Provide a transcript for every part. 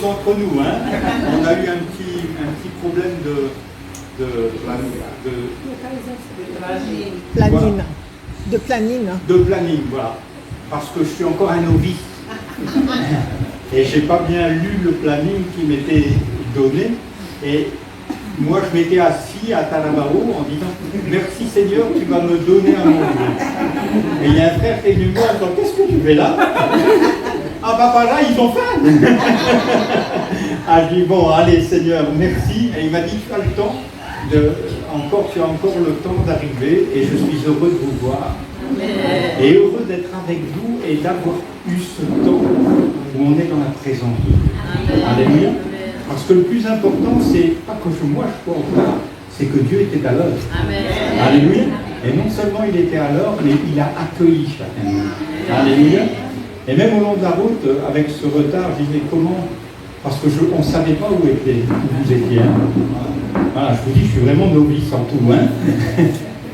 entre nous, hein. On a eu un petit problème de planning, voilà. Parce que je suis encore un novice. Et j'ai pas bien lu le planning qui m'était donné. Et moi, je m'étais assis à Talabaro en disant « Merci Seigneur, tu vas me donner à manger. » Et il y a un frère qui est venu me voir en disant « Qu'est-ce que tu fais là ?» Ah bah voilà, ils ont faim. Ah, je dis « Bon, allez Seigneur, merci. » Et il m'a dit « Tu as le temps, tu as encore le temps d'arriver et je suis heureux de vous voir. Et heureux d'être avec vous et d'avoir eu ce temps où on est dans la présence de Dieu. Alléluia. Parce que le plus important, c'est pas que moi je sois au retard, c'est que Dieu était à l'œuvre. Alléluia. Et non seulement il était à l'œuvre, mais il a accueilli chacun de nous. Alléluia. Et même au long de la route, avec ce retard, je disais comment? Parce qu'on ne savait pas où vous étiez. Voilà, je vous dis, je suis vraiment novice en tout. Hein.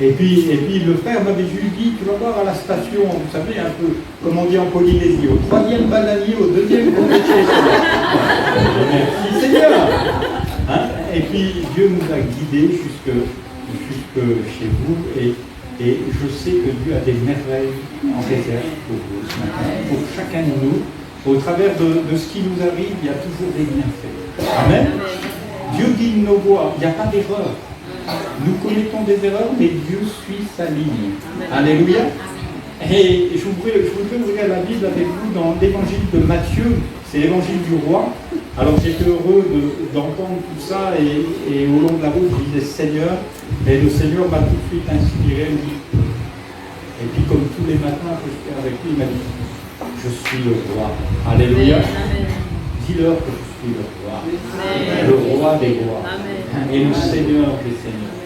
Et puis le frère m'avait juste dit, tu vas voir à la station, vous savez, un peu, comme on dit en Polynésie, au 3e bananier, au 2e bananier. Merci Seigneur. Hein. Et puis Dieu nous a guidés jusque chez vous, et je sais que Dieu a des merveilles en réserve pour vous ce matin, pour chacun de nous. Au travers de ce qui nous arrive, il y a toujours des bienfaits. Amen. Dieu guide nos voies, il n'y a pas d'erreur. Nous commettons des erreurs, mais Dieu suit sa ligne. Alléluia. Et je voudrais ouvrir la Bible avec vous dans l'évangile de Matthieu, c'est l'évangile du roi. Alors j'étais heureux d'entendre tout ça et au long de la route, je disais Seigneur, et le Seigneur m'a tout de suite inspiré. Et puis comme tous les matins que j'étais avec lui, il m'a dit je suis le roi. Alléluia. Dis-leur que je suis le roi des rois et le Seigneur des seigneurs.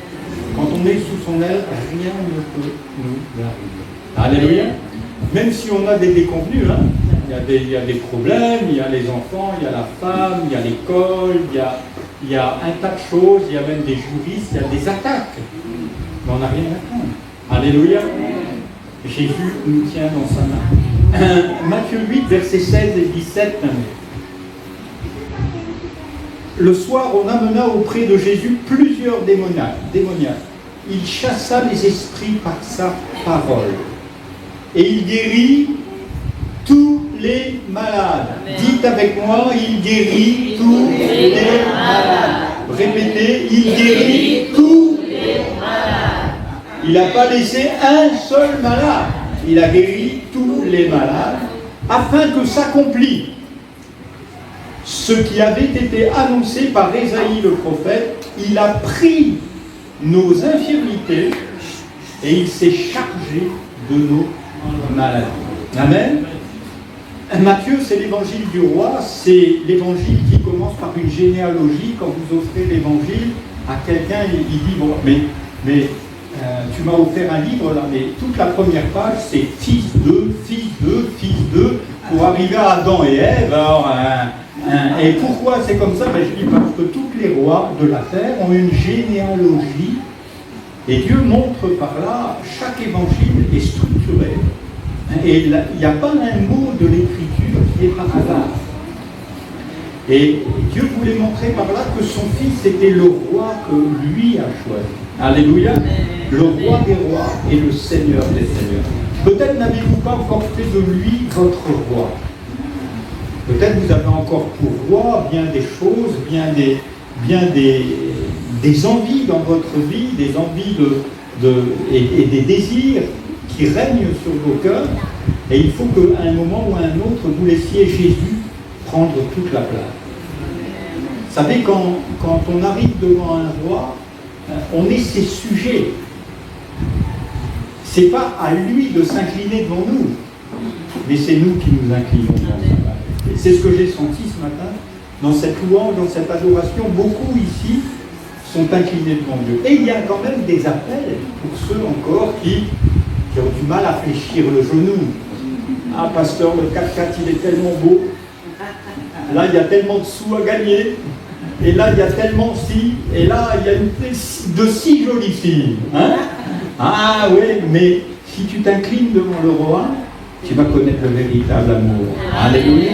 Quand on est sous son aile, rien ne peut nous arriver. Alléluia. Même si on a des déconvenus, hein. Il y a des problèmes, il y a les enfants, il y a la femme, il y a l'école, il y a un tas de choses, il y a même des juristes, il y a des attaques. Mais on n'a rien à craindre. Alléluia. Jésus nous tient dans sa main. Matthieu 8, versets 16 et 17. Le soir, on amena auprès de Jésus plusieurs démoniaques. Il chassa les esprits par sa parole. Et il guérit tous les malades. Dites avec moi, il guérit tous les malades. Répétez, il guérit tous les malades. Il n'a pas laissé un seul malade. Il a guéri tous les malades afin que s'accomplisse ce qui avait été annoncé par Ésaïe le prophète. Il a pris nos infirmités et il s'est chargé de nos maladies. Amen. Matthieu, c'est l'évangile du roi, c'est l'évangile qui commence par une généalogie. Quand vous offrez l'évangile à quelqu'un, il dit bon, mais tu m'as offert un livre là, mais toute la première page c'est fils de, pour arriver à Adam et Ève. Alors, et pourquoi c'est comme ça? Je dis parce que tous les rois de la terre ont une généalogie et Dieu montre par là, chaque évangile est structuré. Et il n'y a pas un mot de l'écriture qui est par hasard. Et Dieu voulait montrer par là que son fils était le roi que lui a choisi. Alléluia. Le roi des rois et le Seigneur des seigneurs. Peut-être n'avez-vous pas encore fait de lui votre roi. Peut-être vous avez encore pour roi bien des choses, bien des envies dans votre vie, des envies et des désirs qui règnent sur vos cœurs. Et il faut qu'à un moment ou à un autre, vous laissiez Jésus prendre toute la place. Vous savez, quand on arrive devant un roi, on est ses sujets. Ce n'est pas à lui de s'incliner devant nous, mais c'est nous qui nous inclinons devant sa majesté. C'est ce que j'ai senti ce matin, dans cette louange, dans cette adoration. Beaucoup ici sont inclinés devant Dieu. Et il y a quand même des appels pour ceux encore qui ont du mal à fléchir le genou. Ah, pasteur, le 4x4, il est tellement beau. Là, il y a tellement de sous à gagner. Et là, il y a tellement si. Et là, il y a de si jolies filles. Hein? Ah oui, mais si tu t'inclines devant le roi, tu vas connaître le véritable amour. Alléluia.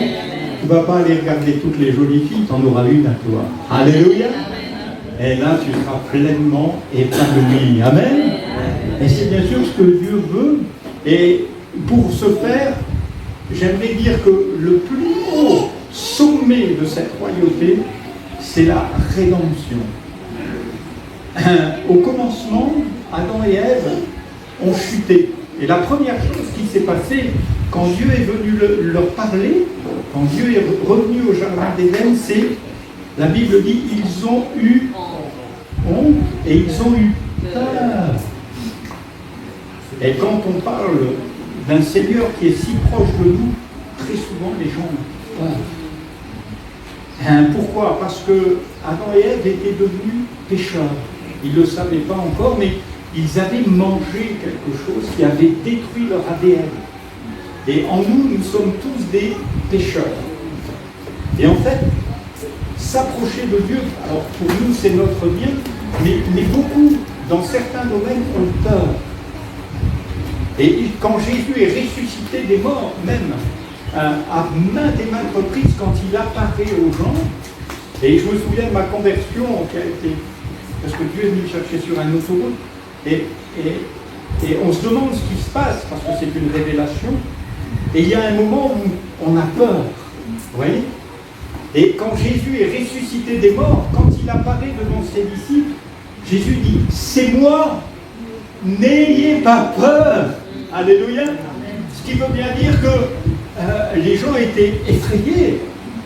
tu ne vas pas aller regarder toutes les jolies filles, tu en auras une à toi. Alléluia. Et là, tu seras pleinement épanoui. Amen. Et c'est bien sûr ce que Dieu veut. Et pour ce faire, j'aimerais dire que le plus haut sommet de cette royauté, c'est la rédemption. Au commencement, Adam et Ève ont chuté. Et la première chose qui s'est passée, quand Dieu est venu leur parler, quand Dieu est revenu au jardin d'Éden, c'est, la Bible dit, ils ont eu honte et ils ont eu peur. Et quand on parle d'un Seigneur qui est si proche de nous, très souvent les gens ont peur. Pourquoi? Parce que Adam et Ève étaient devenus pécheurs. Ils ne le savaient pas encore, mais ils avaient mangé quelque chose qui avait détruit leur ADN. Et en nous, nous sommes tous des pécheurs. Et en fait, s'approcher de Dieu, alors pour nous c'est notre bien, mais beaucoup, dans certains domaines, ont peur. Et quand Jésus est ressuscité des morts, même à maintes et maintes reprises, quand il apparaît aux gens, et je me souviens de ma conversion qui a été, parce que Dieu est venu me chercher sur un autoroute, et on se demande ce qui se passe, parce que c'est une révélation, et il y a un moment où on a peur, vous voyez? Et quand Jésus est ressuscité des morts, quand il apparaît devant ses disciples, Jésus dit, c'est moi, n'ayez pas peur. Alléluia. Ce qui veut bien dire que les gens étaient effrayés.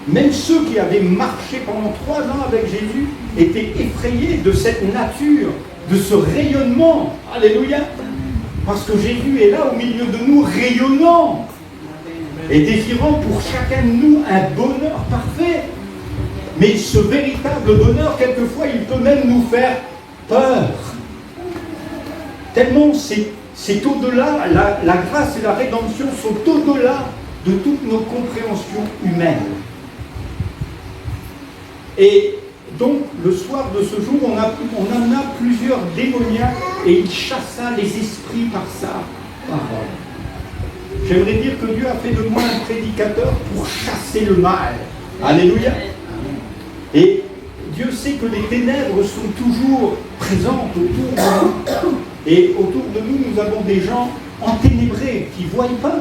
Même ceux qui avaient marché pendant 3 ans avec Jésus étaient effrayés de cette nature, de ce rayonnement. Alléluia. Parce que Jésus est là au milieu de nous, rayonnant et désirant pour chacun de nous un bonheur parfait. Mais ce véritable bonheur, quelquefois, il peut même nous faire peur. Tellement c'est au-delà, la grâce et la rédemption sont au-delà de toutes nos compréhensions humaines. Et donc, le soir de ce jour, on en a plusieurs démoniaques et il chassa les esprits par sa parole. J'aimerais dire que Dieu a fait de moi un prédicateur pour chasser le mal. Alléluia. Et Dieu sait que les ténèbres sont toujours présentes autour de nous. Et autour de nous, nous avons des gens enténébrés qui ne voient pas.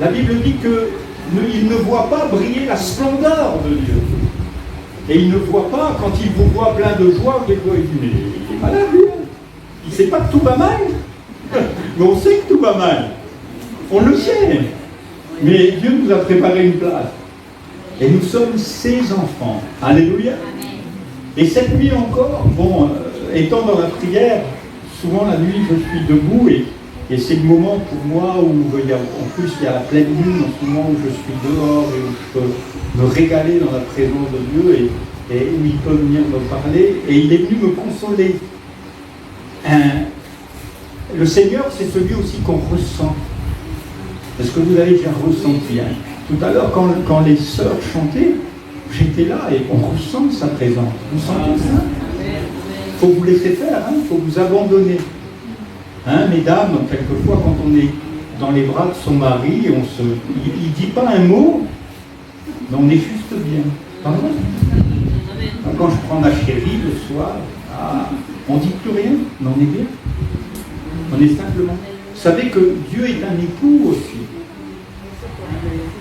La Bible dit qu'ils ne voient pas briller la splendeur de Dieu. Et ils ne voient pas, quand ils vous voient plein de joie, vous les voient, ils disent, mais il est malade lui. Il ne sait pas que tout va mal. Mais on sait que tout va mal. On le sait. Mais Dieu nous a préparé une place. Et nous sommes ses enfants. Alléluia. Et cette nuit encore, étant dans la prière, souvent la nuit je suis debout et c'est le moment pour moi où en plus il y a la pleine lune, en ce moment où je suis dehors et où je peux me régaler dans la présence de Dieu et où il peut venir me parler. Et il est venu me consoler. Le Seigneur, c'est celui aussi qu'on ressent. Est-ce que vous avez déjà ressenti? Tout à l'heure, quand les sœurs chantaient, j'étais là et on ressent sa présence. Vous sentez ça? Il faut vous laisser faire, il faut vous abandonner. Mesdames, quelquefois, quand on est dans les bras de son mari, il ne dit pas un mot, mais on est juste bien. Pardon? Quand je prends ma chérie le soir, on ne dit plus rien, mais on est bien. On est simplement. Vous savez que Dieu est un époux aussi.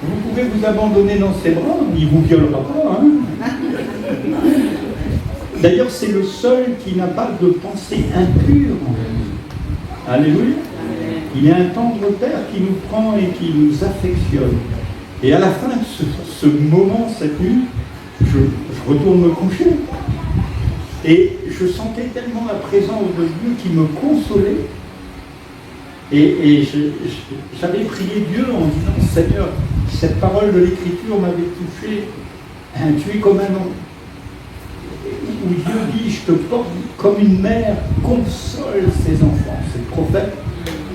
Vous pouvez vous abandonner dans ses bras, il ne vous violera pas. D'ailleurs, c'est le seul qui n'a pas de pensée impure envers nous. Alléluia. Il y a un tendre Père qui nous prend et qui nous affectionne. Et à la fin de ce moment, cette nuit, je retourne me coucher. Et je sentais tellement la présence de Dieu qui me consolait. Et j'avais prié Dieu en disant, Seigneur, cette parole de l'Écriture m'avait touché. Tu es comme un homme. Où Dieu dit, je te porte comme une mère console ses enfants.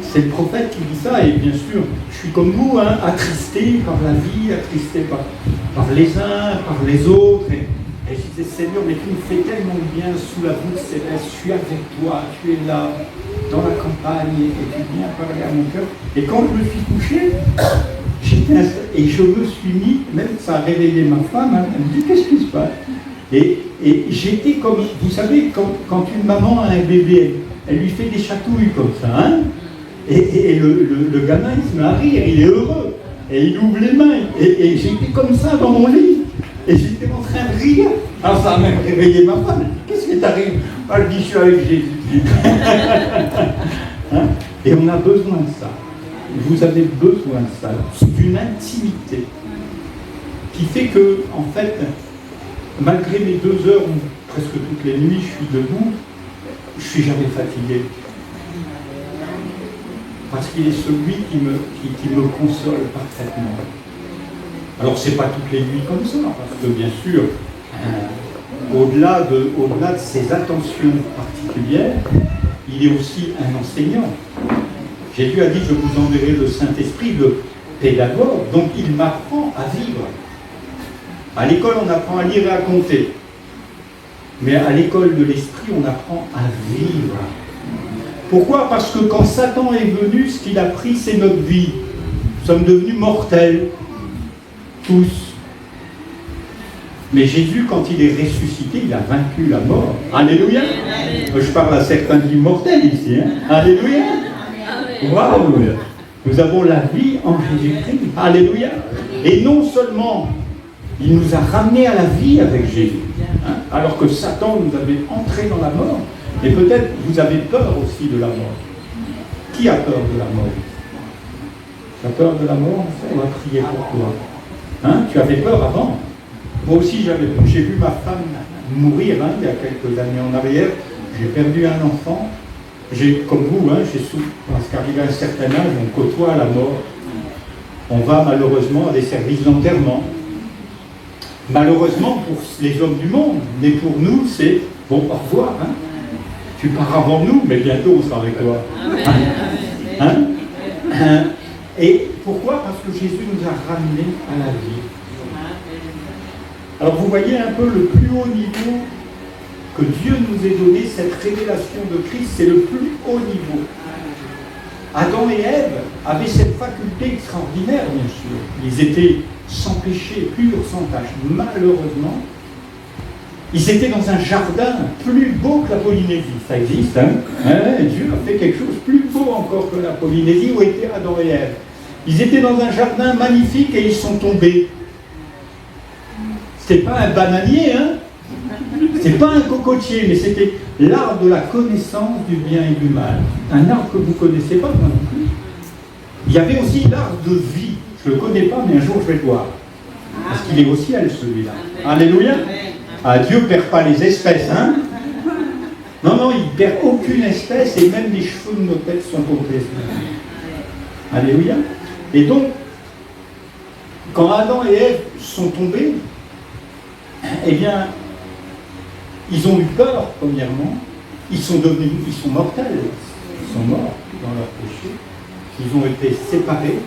C'est le prophète qui dit ça. Et bien sûr, je suis comme vous, attristé par la vie, attristé par les uns, par les autres. Et je disais, Seigneur, mais tu me fais tellement bien sous la voûte céleste. Je suis avec toi, tu es là, dans la campagne, et tu viens parler à mon cœur. Et quand je me suis couché, Et je me suis mis, même ça a réveillé ma femme, hein, elle me dit qu'est-ce qui se passe? Et j'étais comme, vous savez, quand une maman a un bébé, elle lui fait des chatouilles comme ça, hein, et le gamin il se met à rire, il est heureux, et il ouvre les mains, et j'étais comme ça dans mon lit, et j'étais en train de rire. Alors ça a même réveillé ma femme, qu'est-ce qui t'arrive? Ah, je dis, je suis avec Jésus. Hein? Et on a besoin de ça. Vous avez besoin de ça, d'une intimité qui fait que, en fait, malgré mes 2 heures, presque toutes les nuits, je suis debout, je ne suis jamais fatigué. Parce qu'il est celui qui me console parfaitement. Alors, ce n'est pas toutes les nuits comme ça, parce que bien sûr, au-delà de ses attentions particulières, il est aussi un enseignant. Jésus a dit, je vous enverrai le Saint-Esprit, le pédagogue, donc il m'apprend à vivre. À l'école, on apprend à lire et à compter. Mais à l'école de l'esprit, on apprend à vivre. Pourquoi? Parce que quand Satan est venu, ce qu'il a pris, c'est notre vie. Nous sommes devenus mortels, tous. Mais Jésus, quand il est ressuscité, il a vaincu la mort. Alléluia. Je parle à certains immortels ici. Hein? Alléluia. Waouh! Nous avons la vie en Jésus-Christ. Alléluia. Et non seulement il nous a ramenés à la vie avec Jésus, hein, alors que Satan nous avait entrés dans la mort. Et peut-être vous avez peur aussi de la mort. Qui a peur de la mort? Tu as peur de la mort? On va prier pour toi. Hein? Tu avais peur avant? Moi aussi j'ai vu ma femme mourir, hein, il y a quelques années en arrière. J'ai perdu un enfant. Comme vous, hein, j'ai souffert, parce qu'arrivé à un certain âge, on côtoie la mort. On va malheureusement à des services d'enterrement. Malheureusement pour les hommes du monde, mais pour nous, c'est bon, au revoir. Hein. Tu pars avant nous, mais bientôt on sera avec toi. Hein? Hein? Et pourquoi? Parce que Jésus nous a ramenés à la vie. Alors vous voyez un peu le plus haut niveau que Dieu nous ait donné, cette révélation de Christ, c'est le plus haut niveau. Adam et Ève avaient cette faculté extraordinaire, bien sûr. Ils étaient sans péché, purs, sans tache. Malheureusement, ils étaient dans un jardin plus beau que la Polynésie. Ça existe, hein? Dieu a fait quelque chose de plus beau encore que la Polynésie où étaient Adam et Ève. Ils étaient dans un jardin magnifique et ils sont tombés. C'était pas un bananier, hein? C'est pas un cocotier, mais c'était l'arbre de la connaissance du bien et du mal. Un arbre que vous ne connaissez pas, moi non plus. Il y avait aussi l'arbre de vie. Je ne le connais pas, mais un jour je vais le voir. Parce qu'il est au ciel, celui-là. Alléluia. Ah, Dieu ne perd pas les espèces, hein? Non, il ne perd aucune espèce, et même les cheveux de nos têtes sont comptés. Alléluia. Et donc, quand Adam et Ève sont tombés, eh bien, ils ont eu peur, premièrement. Ils sont mortels. Ils sont morts dans leur péché. Ils ont été séparés.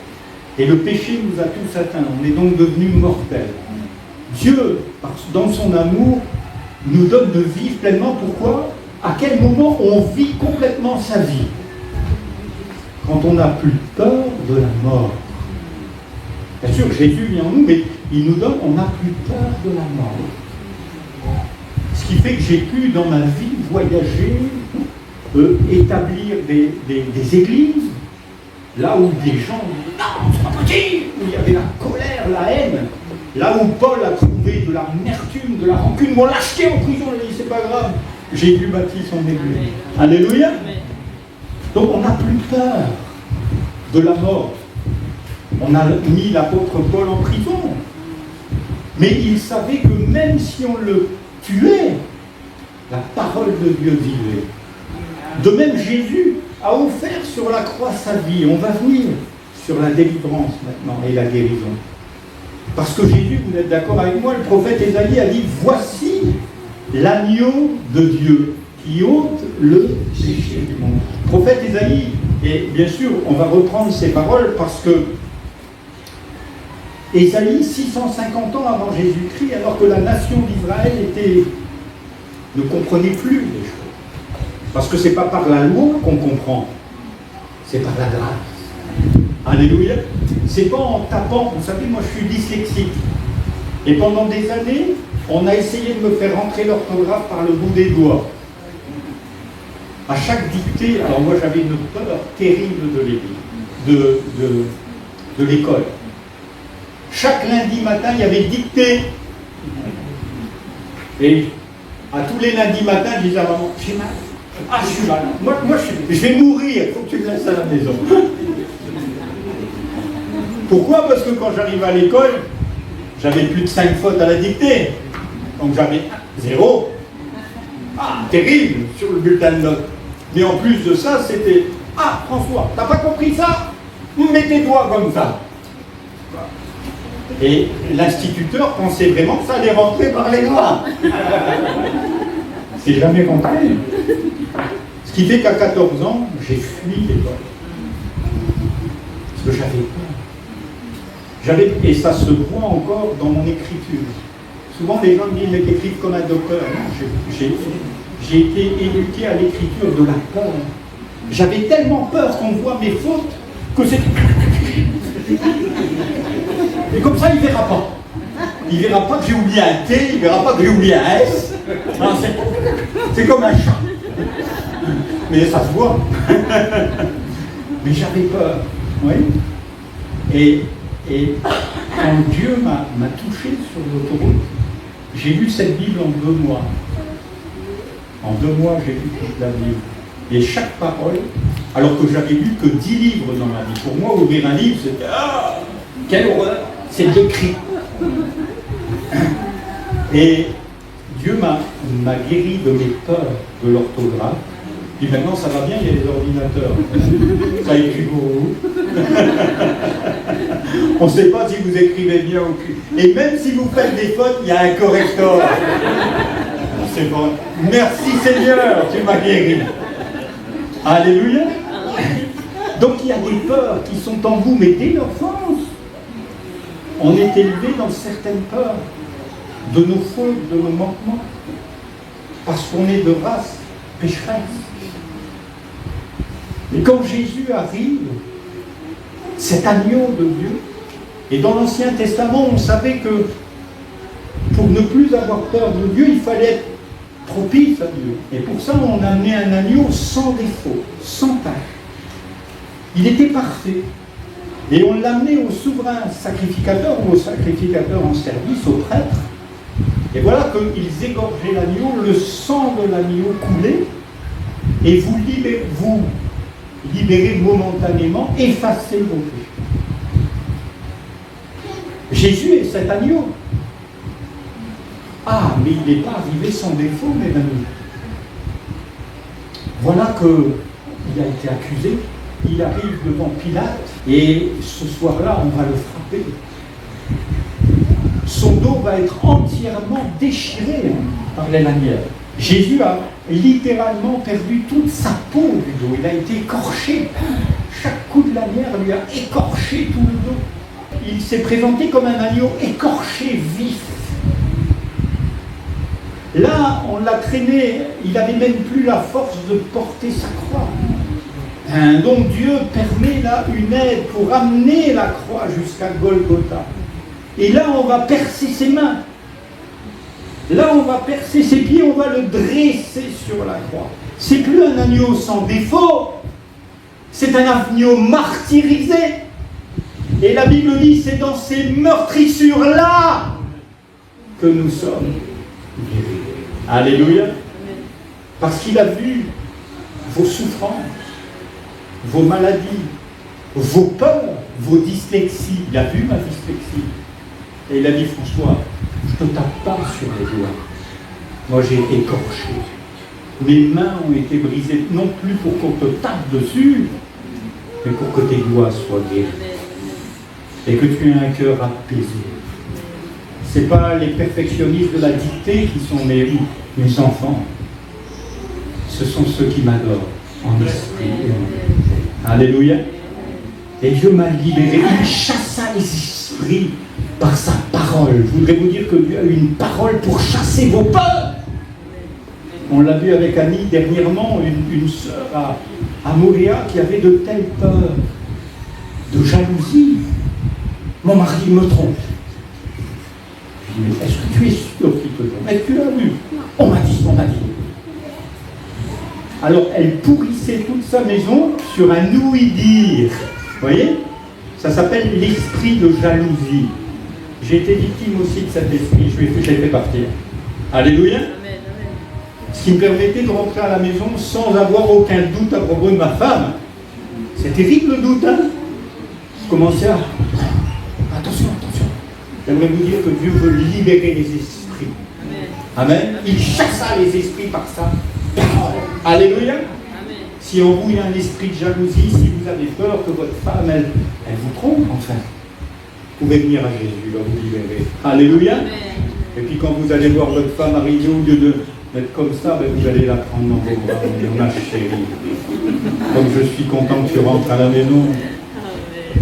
Et le péché nous a tous atteints. On est donc devenus mortels. Dieu, dans son amour, nous donne de vivre pleinement. Pourquoi? À quel moment on vit complètement sa vie? Quand on n'a plus peur de la mort. Bien sûr, Jésus vient en nous, mais il nous donne, on n'a plus peur de la mort. Ce qui fait que j'ai pu, dans ma vie, voyager, établir des églises, là où des gens disaient « Non, c'est pas possible !» où il y avait la colère, la haine. Là où Paul a trouvé de l'amertume, de la rancune, on l'a acheté en prison, il a dit « C'est pas grave, j'ai dû bâtir son église. » Alléluia. Donc on n'a plus peur de la mort. On a mis l'apôtre Paul en prison. Mais il savait que même si on le tuait, la parole de Dieu vivait. De même, Jésus a offert sur la croix sa vie. On va venir sur la délivrance maintenant et la guérison. Parce que Jésus, vous êtes d'accord avec moi, le prophète Ésaïe a dit « Voici l'agneau de Dieu qui ôte le péché du monde. » Le prophète Ésaïe, et bien sûr, on va reprendre ces paroles parce que Ésaïe, 650 ans avant Jésus-Christ, alors que la nation d'Israël ne comprenait plus les choses. Parce que ce n'est pas par la loi qu'on comprend, c'est par la grâce. Alléluia. C'est pas en tapant, vous savez, moi je suis dyslexique. Et pendant des années, on a essayé de me faire rentrer l'orthographe par le bout des doigts. À chaque dictée, alors moi j'avais une peur terrible de l'école. Chaque lundi matin, il y avait dictée. Et à tous les lundis matins, je disais à maman, j'ai mal. Ah, je suis mal. Moi je vais mourir, il faut que tu me laisses à la maison. Pourquoi? Parce que quand j'arrivais à l'école, j'avais plus de 5 fautes à la dictée. Donc j'avais 0. Ah, terrible sur le bulletin de notes. Mais en plus de ça, c'était ah, François, t'as pas compris ça? Mets tes doigts comme ça. Et l'instituteur pensait vraiment que ça allait rentrer par les doigts. C'est jamais rentré. Ce qui fait qu'à 14 ans, j'ai fui l'école. Parce que j'avais peur. Et ça se voit encore dans mon écriture. Souvent, les gens me disent, mais t'écris comme un docteur. Non, j'ai été éduqué à l'écriture de la peur. J'avais tellement peur qu'on voit mes fautes que c'est... Et comme ça, il ne verra pas. Il ne verra pas que j'ai oublié un T, il ne verra pas que j'ai oublié un S. C'est comme un chat. Mais ça se voit. Mais j'avais peur. Oui. Et quand Dieu m'a touché sur l'autoroute, j'ai lu cette Bible en 2 mois. En 2 mois, j'ai lu toute la Bible. Et chaque parole, alors que j'avais lu que 10 livres dans ma vie. Pour moi, ouvrir un livre, c'était ah, quelle horreur! C'est l'écrit. Et Dieu m'a guéri de mes peurs de l'orthographe. Puis maintenant, ça va bien, il y a les ordinateurs. Ça écrit pour vous. On ne sait pas si vous écrivez bien ou plus. Et même si vous faites des fautes, il y a un correcteur. C'est bon. Merci Seigneur, tu m'as guéri. Alléluia. Donc il y a des peurs qui sont en vous, mais dès l'enfance, on est élevé dans certaines peurs de nos fautes, de nos manquements, parce qu'on est de race pécheresse. Et quand Jésus arrive, cet agneau de Dieu, et dans l'Ancien Testament, on savait que pour ne plus avoir peur de Dieu, il fallait être propice à Dieu. Et pour ça, on a amené un agneau sans défaut, sans tache. Il était parfait. Et on l'a amené au souverain sacrificateur ou au sacrificateur en service, au prêtre. Et voilà qu'ils égorgeaient l'agneau, le sang de l'agneau coulait, et vous libérez momentanément, effacez vos péchés. Jésus est cet agneau. Ah, mais il n'est pas arrivé sans défaut, mes amis. Voilà qu'il a été accusé. Il arrive devant Pilate et ce soir-là, on va le frapper. Son dos va être entièrement déchiré par les lanières. Jésus a littéralement perdu toute sa peau du dos. Il a été écorché. Chaque coup de lanière lui a écorché tout le dos. Il s'est présenté comme un agneau écorché, vif. Là, on l'a traîné, il n'avait même plus la force de porter sa croix. Donc Dieu permet là une aide pour amener la croix jusqu'à Golgotha. Et là, on va percer ses mains. Là, on va percer ses pieds, on va le dresser sur la croix. C'est plus un agneau sans défaut, c'est un agneau martyrisé. Et la Bible dit, c'est dans ces meurtrissures-là que nous sommes guéris. Alléluia. Parce qu'il a vu vos souffrances, vos maladies, vos peurs, vos dyslexies. Il a vu ma dyslexie. Et il a dit, François, je ne te tape pas sur les doigts. Moi, j'ai été écorché. Mes mains ont été brisées, non plus pour qu'on te tape dessus, mais pour que tes doigts soient guéris. Et que tu aies un cœur apaisé. Ce n'est pas les perfectionnistes de la dictée qui sont mes enfants. Ce sont ceux qui m'adorent en esprit et en vérité. Alléluia. Et Dieu m'a libéré. Il chassa les esprits par sa parole. Je voudrais vous dire que Dieu a eu une parole pour chasser vos peurs. On l'a vu avec Annie dernièrement, une sœur à Mouria qui avait de telles peurs de jalousie. Mon mari me trompe. Je dis, mais est-ce que tu es sûr qu'il te trompe? Est-ce que tu l'as vu? On m'a dit. Alors, elle pourrissait toute sa maison sur un ouï-dire. Vous voyez? Ça s'appelle l'esprit de jalousie. J'ai été victime aussi de cet esprit, je l'ai fait partir. Alléluia. Ce qui me permettait de rentrer à la maison sans avoir aucun doute à propos de ma femme. C'est terrible le doute, hein? Je commençais à... Attention. J'aimerais vous dire que Dieu veut libérer les esprits. Amen. Il chassa les esprits par sa parole. Alléluia. Amen. Si en vous il y a un esprit de jalousie, si vous avez peur que votre femme, elle vous trompe, enfin, vous pouvez venir à Jésus, il va vous libérer. Alléluia. Amen. Et puis quand vous allez voir votre femme arriver, au lieu d'être comme ça, ben vous allez la prendre dans vos bras, ma chérie. Comme je suis content que tu rentres à la maison.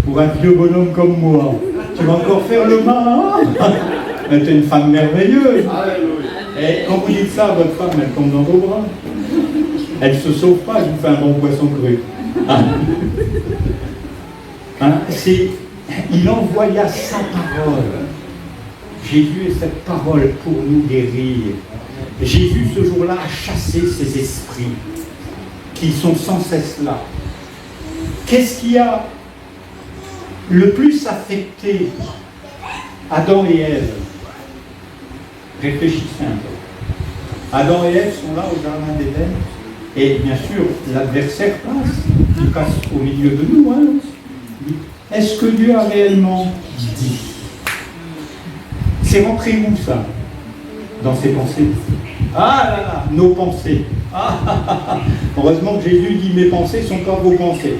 Pour un vieux bonhomme comme moi, tu vas encore faire le mal. Mais tu es une femme merveilleuse. Et quand vous dites ça à votre femme, elle tombe dans vos bras. Elle ne se sauve pas, je vous fais un bon poisson cru. Il envoya sa parole. Jésus est cette parole pour nous guérir. Jésus, ce jour-là, a chassé ces esprits qui sont sans cesse là. Qu'est-ce qui a le plus affecté Adam et Ève? Réfléchissez un peu. Adam et Ève sont là au jardin d'Éden, et bien sûr, l'adversaire passe au milieu de nous. Hein. Est-ce que Dieu a réellement dit? C'est rentré où ça? Dans ses pensées. Ah là là, nos pensées. Heureusement que Jésus dit mes pensées ne sont pas vos pensées.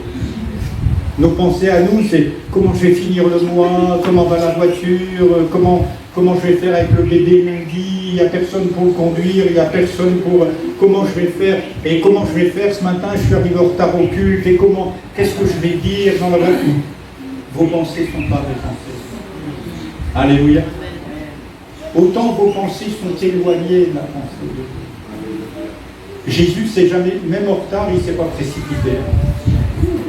Nos pensées à nous, c'est comment je vais finir le mois, comment va la voiture, comment je vais faire avec le bébé lundi, il n'y a personne pour le conduire, il n'y a personne pour... Comment je vais faire, et comment je vais faire ce matin, je suis arrivé en retard au culte, et qu'est-ce que je vais dire dans la voiture? Vos pensées ne sont pas des pensées. Alléluia. Autant vos pensées sont éloignées de la pensée de Dieu. Jésus, c'est jamais, même en retard, il ne s'est pas précipité.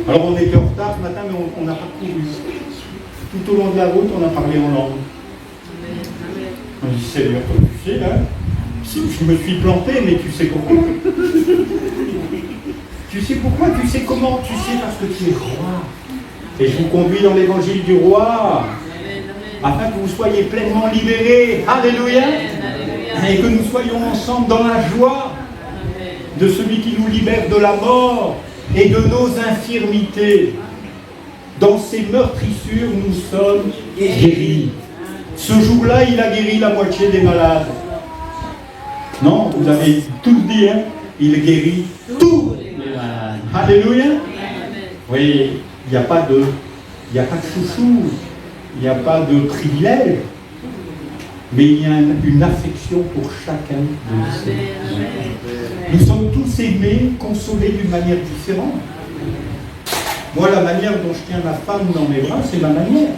Alors on était en retard ce matin, mais on n'a pas couru. Tout au long de la route, on a parlé en langue. On dit, Seigneur, tu sais, hein, je me suis planté, mais tu sais pourquoi? Tu sais pourquoi? Tu sais comment? Tu sais parce que tu es roi. Et je vous conduis dans l'évangile du roi, afin que vous soyez pleinement libérés. Alléluia. Et que nous soyons ensemble dans la joie de celui qui nous libère de la mort et de nos infirmités. Dans ces meurtrissures, nous sommes guéris. Ce jour-là, il a guéri la moitié des malades. Non, vous avez tous dit, hein, il guérit tous les malades. Alléluia. Oui, il n'y a pas de chouchou, il n'y a pas de privilège, mais il y a une affection pour chacun de nous. Nous sommes tous aimés, consolés d'une manière différente. Moi, la manière dont je tiens ma femme dans mes bras, c'est ma manière.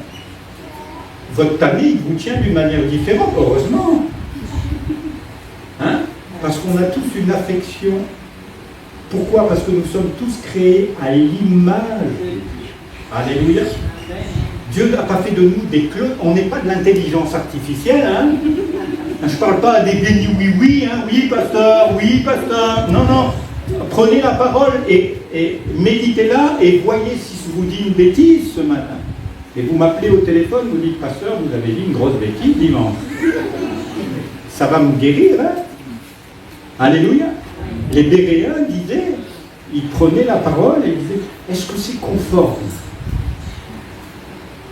Votre famille vous tient d'une manière différente, heureusement. Hein? Parce qu'on a tous une affection. Pourquoi? Parce que nous sommes tous créés à l'image. Alléluia. Dieu n'a pas fait de nous des clones. On n'est pas de l'intelligence artificielle. Hein? Je ne parle pas à des bénis oui, hein? Oui, pasteur, oui, pasteur. Non, non. Prenez la parole et méditez-la et voyez si je vous dis une bêtise ce matin. Et vous m'appelez au téléphone, vous dites, pasteur, vous avez dit une grosse bêtise dimanche. Ça va me guérir, hein? Alléluia. Les Béréens disaient, ils prenaient la parole et disaient, est-ce que c'est conforme?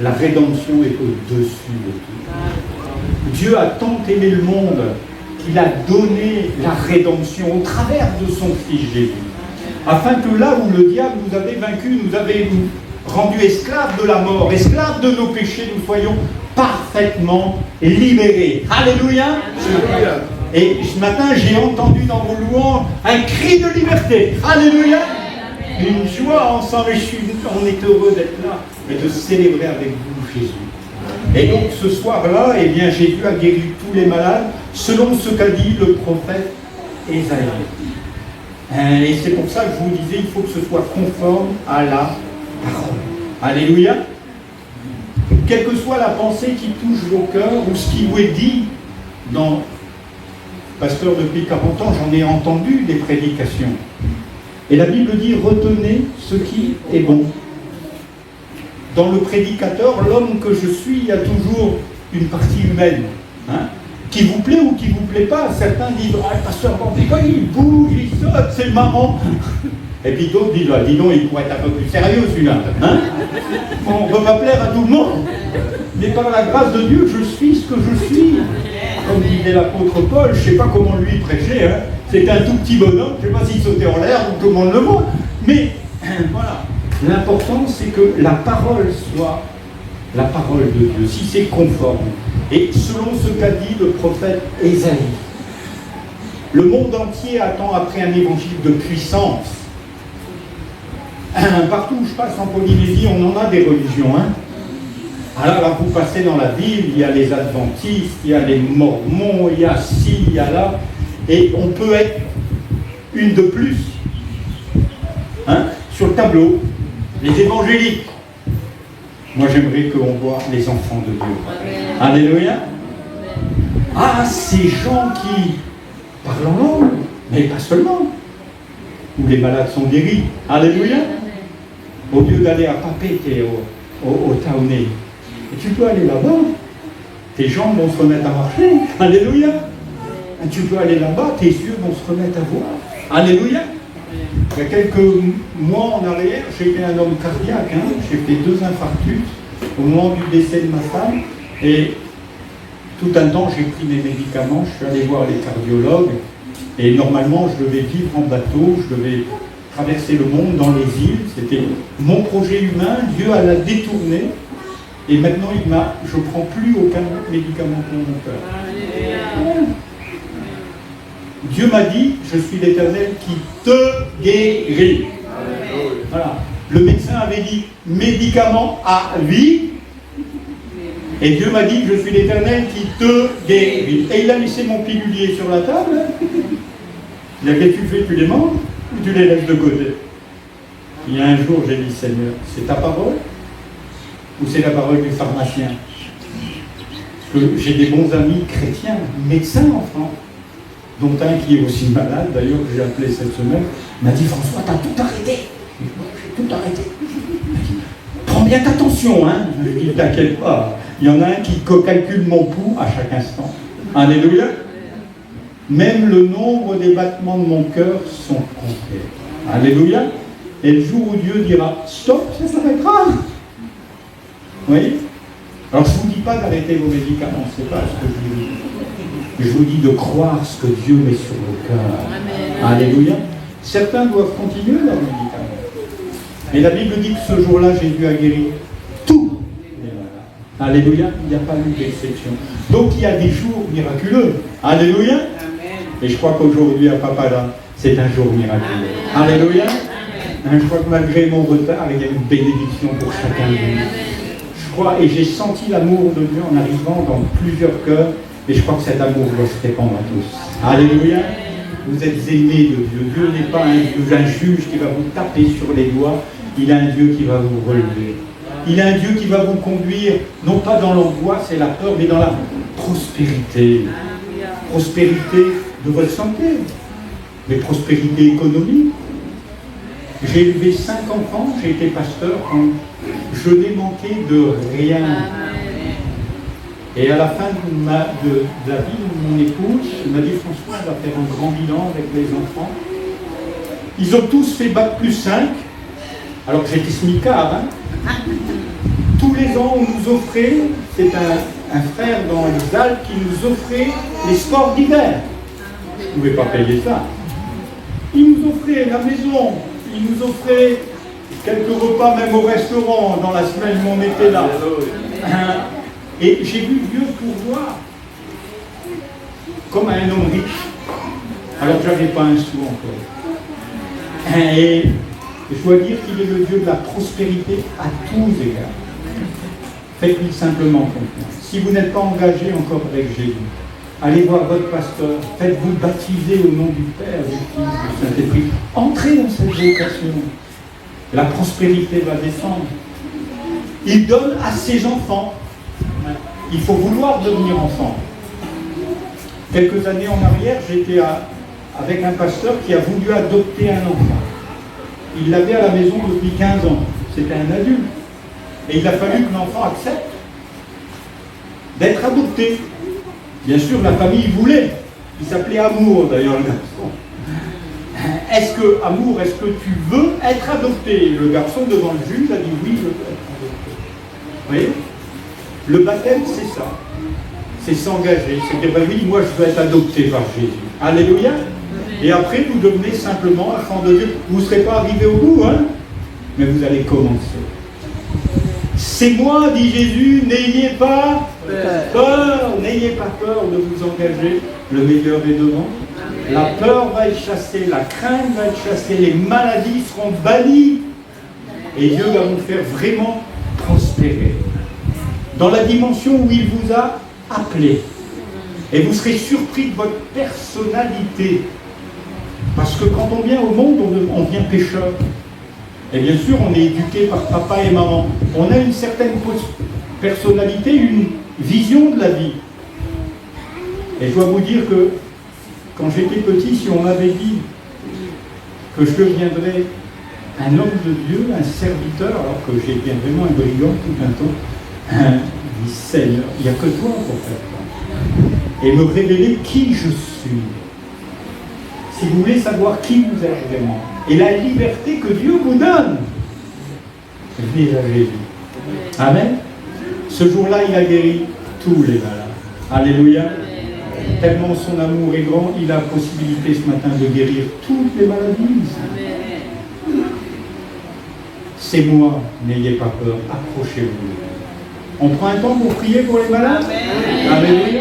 La rédemption est au-dessus de tout. Dieu a tant aimé le monde qu'il a donné la rédemption au travers de son Fils Jésus. Afin que là où le diable nous avait vaincus, nous avait rendus esclaves de la mort, esclaves de nos péchés, nous soyons parfaitement libérés. Alléluia. Et ce matin, j'ai entendu dans vos louanges un cri de liberté. Alléluia. Une joie ensemble. On est heureux d'être là et de célébrer avec vous Jésus. Et donc ce soir-là, eh bien, Jésus a guéri tous les malades, selon ce qu'a dit le prophète Ésaïe. Et c'est pour ça que je vous disais, il faut que ce soit conforme à la parole. Alléluia. Quelle que soit la pensée qui touche vos cœurs ou ce qui vous est dit dans... Pasteur, depuis 40 ans, j'en ai entendu des prédications. Et la Bible dit, retenez ce qui est bon. Dans le prédicateur, l'homme que je suis, il y a toujours une partie humaine. Hein, qui vous plaît ou qui ne vous plaît pas. Certains disent, ah, le pasteur Bandéco, il bouge, il saute, c'est marrant. Et puis d'autres disent, ah, dis donc, il pourrait être un peu plus sérieux celui-là. Hein, on ne peut pas plaire à tout le monde. Mais par la grâce de Dieu, je suis ce que je suis. Comme disait l'apôtre Paul, je ne sais pas comment lui prêchait, hein. C'était un tout petit bonhomme, je ne sais pas s'il sautait en l'air ou tout le monde le voit. Mais voilà, l'important c'est que la parole soit la parole de Dieu, si c'est conforme. Et selon ce qu'a dit le prophète Ésaïe, le monde entier attend après un évangile de puissance. Partout où je passe en Polynésie, on en a des religions, hein. Alors là, vous passez dans la ville, il y a les adventistes, il y a les mormons, il y a ci, il y a là, et on peut être une de plus. Hein, sur le tableau, les évangéliques. Moi, j'aimerais qu'on voit les enfants de Dieu. Alléluia. Ah, ces gens qui parlent en langue, mais pas seulement. Où les malades sont guéris. Alléluia. Au lieu d'aller à Papeete au Taoné. Et tu peux aller là-bas, tes jambes vont se remettre à marcher. Alléluia. Et tu peux aller là-bas, tes yeux vont se remettre à voir. Alléluia. Il y a quelques mois en arrière, j'étais un homme cardiaque. Hein. J'ai fait 2 infarctus au moment du décès de ma femme. Et tout un temps, j'ai pris mes médicaments. Je suis allé voir les cardiologues. Et normalement, je devais vivre en bateau. Je devais traverser le monde dans les îles. C'était mon projet humain. Dieu a la détourné. Et maintenant, je ne prends plus aucun médicament pour mon cœur. Dieu m'a dit, je suis l'Éternel qui te guérit. Voilà. Le médecin avait dit, médicament à vie. Et Dieu m'a dit, je suis l'Éternel qui te guérit. Et il a laissé mon pilulier sur la table. Il a dit, tu fais, tu les manges ou tu les laisses de côté. Il y a un jour, j'ai dit, Seigneur, c'est ta parole ou c'est la parole du pharmacien? Parce que j'ai des bons amis chrétiens, médecins en France, dont un qui est aussi malade, d'ailleurs, que j'ai appelé cette semaine, m'a dit, François, t'as tout arrêté. J'ai tout arrêté. Prends bien attention, hein. Je lui ai dit, t'inquiète pas. Il y en a un qui calcule mon pouls à chaque instant. Alléluia. Même le nombre des battements de mon cœur sont comptés. Alléluia. Et le jour où Dieu dira, stop, ça s'arrêtera. Vous voyez? Alors je ne vous dis pas d'arrêter vos médicaments, c'est pas ce que je vous dis. Je vous dis de croire ce que Dieu met sur vos cœurs. Alléluia. Certains doivent continuer leurs médicaments. Mais la Bible dit que ce jour-là, Jésus a guéri tous les malades. Alléluia. Il n'y a pas eu d'exception. Donc il y a des jours miraculeux. Alléluia. Et je crois qu'aujourd'hui à Papada, c'est un jour miraculeux. Alléluia. Je crois que malgré mon retard, il y a une bénédiction pour chacun de nous. Je crois, et j'ai senti l'amour de Dieu en arrivant dans plusieurs cœurs, et je crois que cet amour doit se répandre à tous. Alléluia. Vous êtes aimés de Dieu. Dieu n'est pas un juge qui va vous taper sur les doigts, il a un Dieu qui va vous relever. Il a un Dieu qui va vous conduire, non pas dans l'angoisse et la peur, mais dans la prospérité. Prospérité de votre santé, mais prospérité économique. J'ai élevé 5 enfants, j'ai été pasteur quand je n'ai manqué de rien. Et à la fin de la vie de mon épouse, elle m'a dit, François, on va faire un grand bilan avec les enfants. Ils ont tous fait bac+5, alors que j'étais smicard. Hein. Tous les ans, on nous offrait, c'est un frère dans les Alpes qui nous offrait les sports d'hiver. Je ne pouvais pas payer ça. Il nous offrait la maison. Il nous offrait quelques repas, même au restaurant, dans la semaine où on était là. Et j'ai vu Dieu pourvoir comme un homme riche, alors que je n'avais pas un sou encore. Et je dois dire qu'il est le Dieu de la prospérité à tous égards. Faites-lui simplement confiance. Si vous n'êtes pas engagé encore avec Jésus, allez voir votre pasteur, faites-vous baptiser au nom du Père, du Fils, du Saint-Esprit. Entrez dans cette vocation. La prospérité va descendre. Il donne à ses enfants. Il faut vouloir devenir enfant. Quelques années en arrière, j'étais avec un pasteur qui a voulu adopter un enfant. Il l'avait à la maison depuis 15 ans. C'était un adulte. Et il a fallu que l'enfant accepte d'être adopté. Bien sûr, la famille voulait. Il s'appelait Amour, d'ailleurs, le garçon. Est-ce que tu veux être adopté? Le garçon, devant le juge, a dit oui, je veux être adopté. Vous voyez? Le baptême, c'est ça. C'est s'engager. C'est dire, ben oui, moi, je veux être adopté par Jésus. Alléluia. Et après, vous devenez simplement enfant de Dieu. Vous ne serez pas arrivé au bout, hein, mais vous allez commencer. C'est moi, dit Jésus, n'ayez pas peur, n'ayez pas peur de vous engager. Le meilleur est devant. La peur va être chassée, la crainte va être chassée, les maladies seront bannies. Et Dieu va vous faire vraiment prospérer. Dans la dimension où il vous a appelé. Et vous serez surpris de votre personnalité. Parce que quand on vient au monde, on vient pécheur. Et bien sûr, on est éduqué par papa et maman. On a une certaine personnalité, une vision de la vie. Et je dois vous dire que quand j'étais petit, si on m'avait dit que je deviendrais un homme de Dieu, un serviteur, alors que j'étais vraiment un brigand tout un temps, je dis Seigneur, il n'y a que toi pour faire ça. Et me révéler qui je suis. Si vous voulez savoir qui vous êtes vraiment, et la liberté que Dieu vous donne, venez à Jésus. Amen. Ce jour-là, il a guéri tous les malades. Alléluia. Tellement son amour est grand, il a la possibilité ce matin de guérir toutes les maladies. C'est moi, n'ayez pas peur, approchez-vous. On prend un temps pour prier pour les malades. Alléluia.